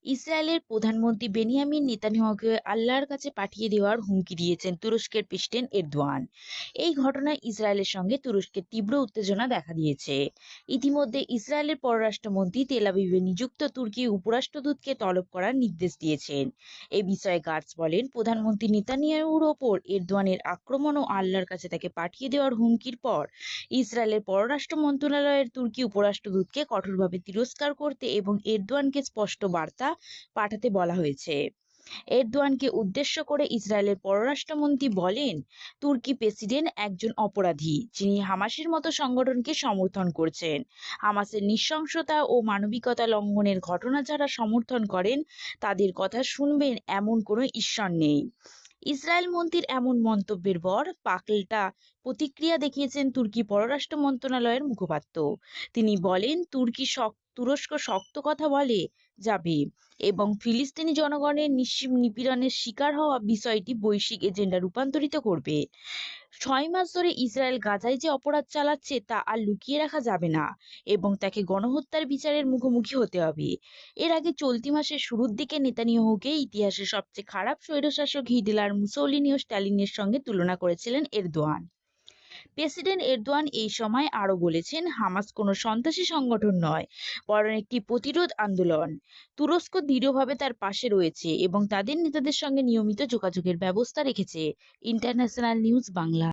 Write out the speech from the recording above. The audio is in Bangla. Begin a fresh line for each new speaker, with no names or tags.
ইসরায়েলের প্রধানমন্ত্রী বেনিয়ামিন নেতানিয়াহুকে আল্লাহর কাছে পাঠিয়ে দেওয়ার হুমকি দিয়েছেন তুরস্কের প্রেসিডেন্ট এরদোয়ান। এই ঘটনায় ইসরায়েলের সঙ্গে তুরস্কের তীব্র উত্তেজনা দেখা দিয়েছে। ইতিমধ্যে ইসরায়েলের পররাষ্ট্রমন্ত্রী তেল আবিবে নিযুক্ত তুর্কি উপরাষ্ট্রদূতকে তলব করার নির্দেশ দিয়েছেন। এ বিষয়ে গার্ডস বলেন, প্রধানমন্ত্রী নেতানিয়াহুর ওপর এরদোয়ানের আক্রমণ ও আল্লাহর কাছে তাকে পাঠিয়ে দেওয়ার হুমকির পর ইসরায়েলের পররাষ্ট্র মন্ত্রণালয়ের তুর্কি উপরাষ্ট্রদূতকে কঠোরভাবে তিরস্কার করতে এবং এরদোয়ানকে স্পষ্ট বার্তা পাঠাতে বলা হয়েছে। এরদোয়ানকে উদ্দেশ্য করে ইসরায়েলের পররাষ্ট্রমন্ত্রী বলেন, তুর্কি প্রেসিডেন্ট একজন অপরাধী, যিনি হামাসের মতো সংগঠনকে সমর্থন করছেন। হামাসের নৃশংসতা ও মানবিকতা লঙ্ঘনের ঘটনা যারা সমর্থন করেন তাদের কথা শুনবেন এমন কোনো ঈশ্বর নেই। ইসরায়েল মন্ত্রীর এমন মন্তব্যের পর পাল্টা প্রতিক্রিয়া দেখিয়েছেন তুর্কি পররাষ্ট্র মন্ত্রণালয়ের মুখপাত্র। তিনি বলেন, তুরস্ক শক্ত কথা বলে যাবে এবং ফিলিস্তিনি জনগণের নিপীড়নের শিকার হওয়া বিষয়টি বৈশ্বিক এজেন্ডা রূপান্তরিত করবে। 6 মাস ধরে ইসরায়েল গাজায় যে অপরাধ চালাচ্ছে তা আর লুকিয়ে রাখা যাবে না এবং তাকে গণহত্যার বিচারের মুখোমুখি হতে হবে। এর আগে চলতি মাসের শুরুর দিকে নেতানিয়াহুকে ইতিহাসের সবচেয়ে খারাপ স্বৈরশাসক হিটলার, মুসোলিনি ও স্ট্যালিনের সঙ্গে তুলনা করেছিলেন এরদোয়ান। প্রেসিডেন্ট এরদোয়ান এই সময় আরও বলেছেন, হামাস কোনো সন্ত্রাসী সংগঠন নয়, বরং একটি প্রতিরোধ আন্দোলন। তুরস্ক দৃঢ়ভাবে তার পাশে রয়েছে এবং তাদের নেতাদের সঙ্গে নিয়মিত যোগাযোগের ব্যবস্থা রেখেছে। International news Bangla.